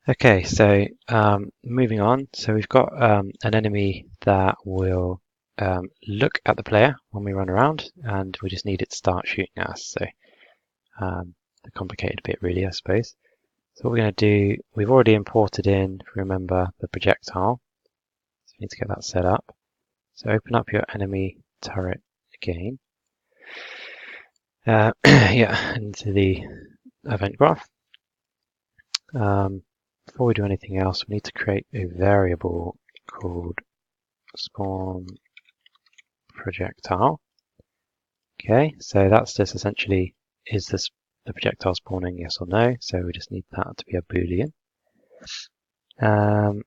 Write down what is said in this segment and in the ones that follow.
Okay, so moving on. So we've got an enemy that will look at the player when we run around, and we just need it to start shooting at us. So the complicated bit, really, I suppose. So what we're going to do, we've already imported in, if you remember, the projectile. So we need to get that set up. So open up your enemy turret again. Yeah, into the event graph. Before we do anything else, we need to create a variable called spawn projectile. Okay, so that's just essentially, is this the projectile spawning, yes or no? So we just need that to be a boolean. And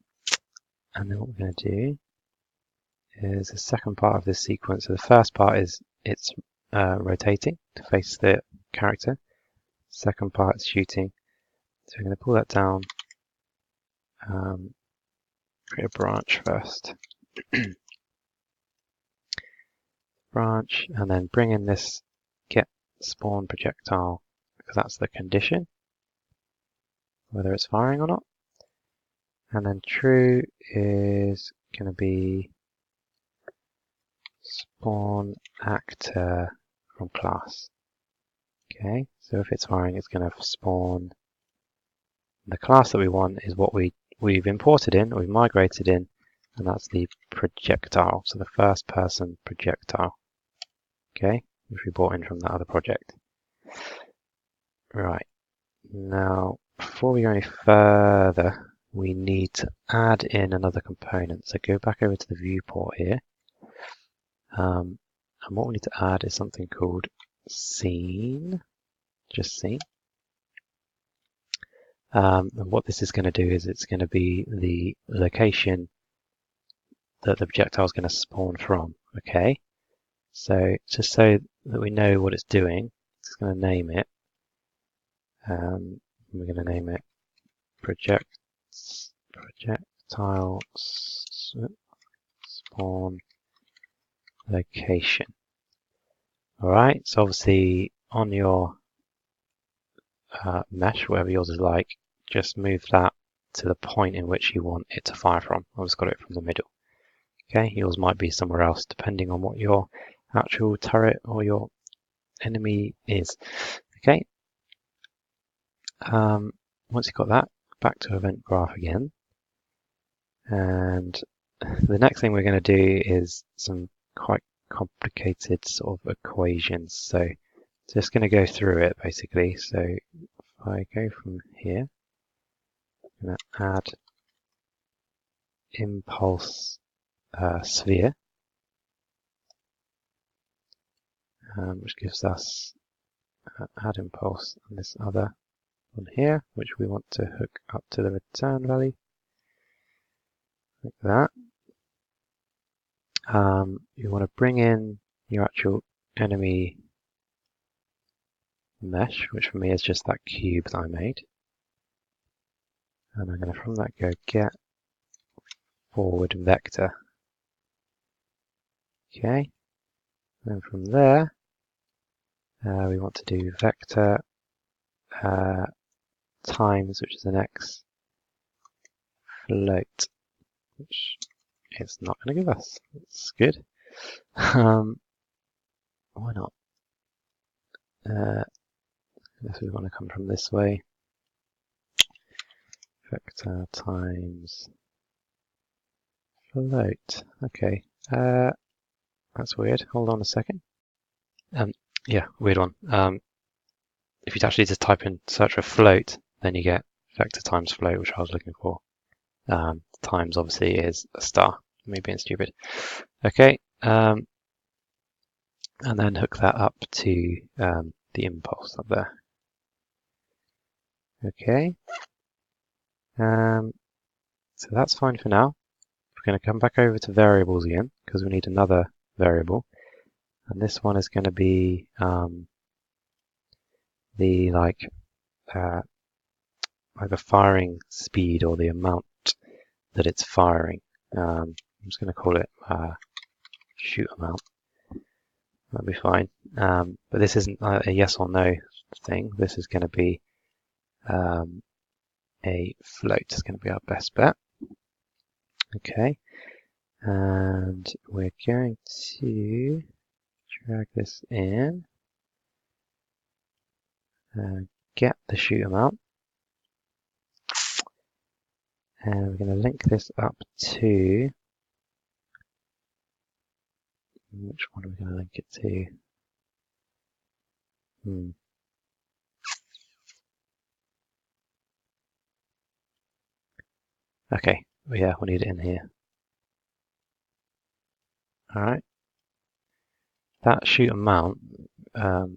then what we're going to do is the second part of this sequence. So the first part is it's rotating to face the character. Second part is shooting. So we're going to pull that down, create a branch first. Branch, and then bring in this get spawn projectile, because that's the condition, whether it's firing or not. And then true is going to be spawn actor from class. Okay, so if it's firing, it's going to spawn the class that we want is what we've imported in, or we've migrated in, and that's the projectile, so the first person projectile. Okay, which we brought in from that other project. Right, now before we go any further, we need to add in another component. So go back over to the viewport here. And what we need to add is something called scene, just scene. And what this is going to do is it's going to be the location that the projectile is going to spawn from. Okay, so just so that we know what it's doing, it's going to name it. We're going to name it projectile spawn location. Alright, so obviously on your mesh, whatever yours is like, just move that to the point in which you want it to fire from. I've just got it from the middle. Okay, yours might be somewhere else depending on what your actual turret or your enemy is. Okay, once you've got that, back to event graph again. And the next thing we're going to do is some quite complicated sort of equations. So just going to go through it basically. So if I go from here, I'm going to add impulse sphere, which gives us add impulse and this other one here, which we want to hook up to the return value, like that. You want to bring in your actual enemy mesh, which for me is just that cube that I made. And I'm going to from that go get forward vector. Okay, and from there we want to do vector times, which is an x, float, which it's not going to give us. It's good. Why not? Unless we want to come from this way. Vector times float. Okay. That's weird. Hold on a second. Yeah, weird one. If you actually just type in search for float, then you get vector times float, which I was looking for. Times obviously is a star. Me being stupid. Okay. And then hook that up to the impulse up there. Okay. So that's fine for now. We're going to come back over to variables again because we need another variable, and this one is going to be the either firing speed or the amount that it's firing. I'm just going to call it shoot amount. That'll be fine. But this isn't a yes or no thing. This is going to be a float. It's going to be our best bet. Okay, and we're going to drag this in and get the shoot amount. And we're going to link this up to, which one are we going to link it to? Okay, yeah, we'll need it in here. Alright. That shoot amount, so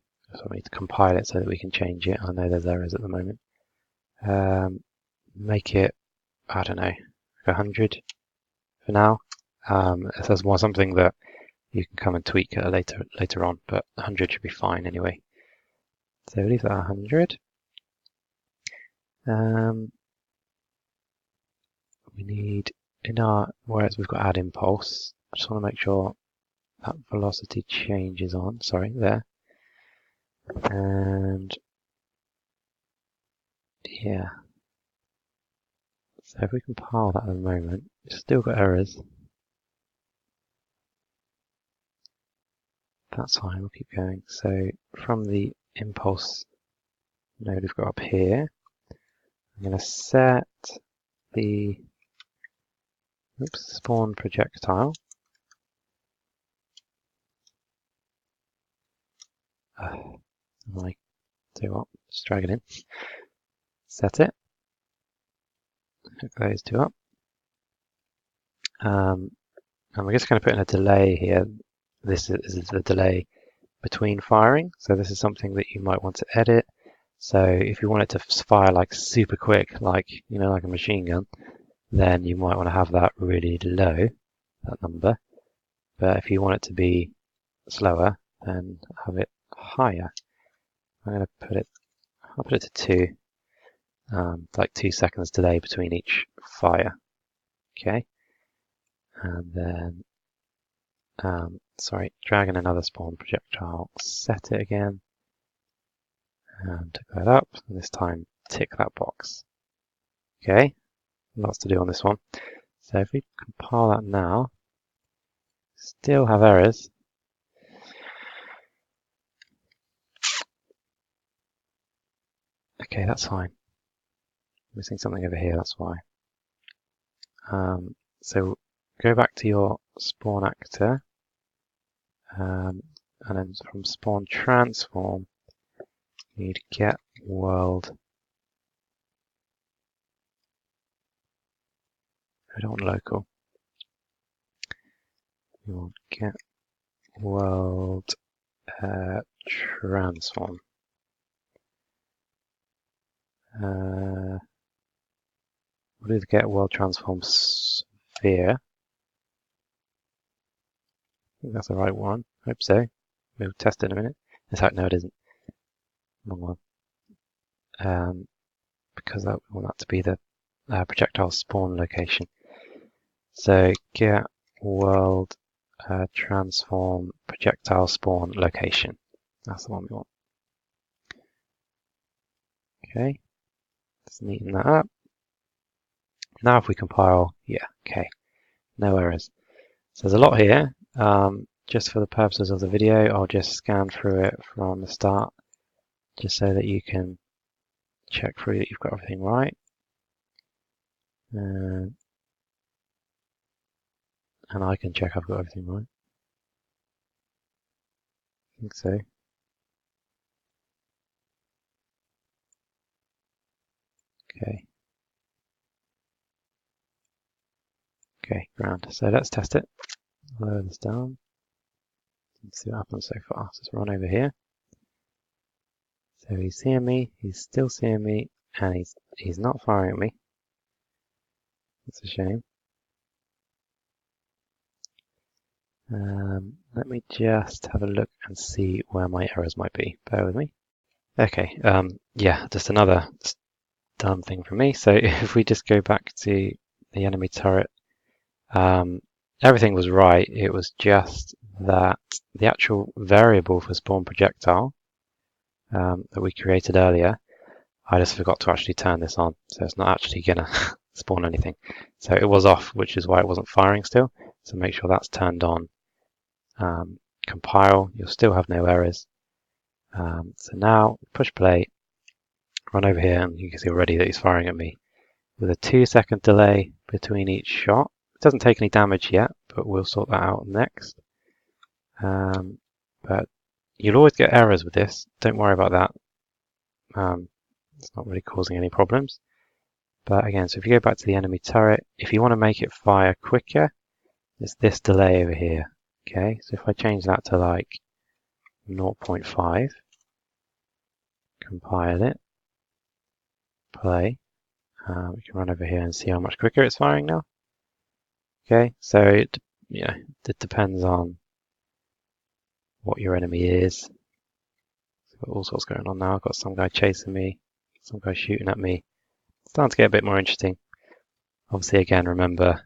we need to compile it so that we can change it. I know there's errors at the moment. Make it, I don't know, 100 for now. This is more something that you can come and tweak later on, but 100 should be fine anyway. So leave that 100. We need in our, whereas we've got add impulse, I just want to make sure that velocity change is on. Sorry, there. And yeah. So if we compile that at the moment, it's still got errors. That's fine, we'll keep going. So from the impulse node we've got up here, I'm going to set the spawn projectile. Just drag it in. Set it. Hook those two up. And we're just going to put in a delay here. This is the delay between firing. So this is something that you might want to edit. So if you want it to fire like super quick, like like a machine gun, then you might want to have that really low, that number. But if you want it to be slower, then have it higher. I'm going to put it, I'll put it to 2, like 2 seconds delay between each fire. Okay, and then drag in another spawn projectile, set it again, and hook that up, and this time tick that box. Okay, lots to do on this one. So if we compile that now, still have errors. Okay, that's fine. I'm missing something over here, that's why. So go back to your spawn actor, and then from spawn transform, you need get world. I don't want local. We want get world transform. We'll do the get world transform sphere. I think that's the right one. Hope so. We'll test it in a minute. In fact, no, it isn't. Wrong one. Because I want that to be the projectile spawn location. So get world transform projectile spawn location. That's the one we want. Okay, let's neaten that up. Now if we compile, yeah, okay, no errors. So there's a lot here. Just for the purposes of the video, I'll just scan through it from the start, just so that you can check through that you've got everything right. And I can check I've got everything right. I think so. Okay. Okay, grand. So let's test it. Lower this down. Let's see what happens so far. So let's run over here. So he's seeing me, he's still seeing me, and he's not firing at me. That's a shame. Let me just have a look and see where my errors might be. Bear with me. Okay, yeah, just another dumb thing from me. So if we just go back to the enemy turret, everything was right. It was just that the actual variable for spawn projectile that we created earlier I just forgot to actually turn this on, so it's not actually gonna spawn anything. So it was off, which is why it wasn't firing still. So make sure that's turned on. Compile, you'll still have no errors. So now push play, run over here, and you can see already that he's firing at me with a 2-second delay between each shot. It doesn't take any damage yet, but we'll sort that out next. But you'll always get errors with this. Don't worry about that. It's not really causing any problems. But again, so if you go back to the enemy turret, if you want to make it fire quicker, it's this delay over here. Okay, so if I change that to like 0.5, compile it, play, we can run over here and see how much quicker it's firing now. Okay, so it depends on what your enemy is. Got all sorts going on now. I've got some guy chasing me, some guy shooting at me. It's starting to get a bit more interesting. Obviously, again, remember,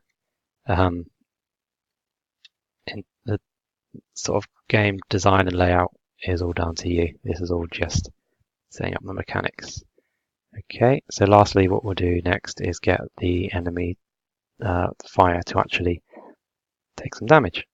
in the sort of game design and layout is all down to you. This is all just setting up the mechanics. Okay, so lastly, what we'll do next is get the enemy fire to actually take some damage.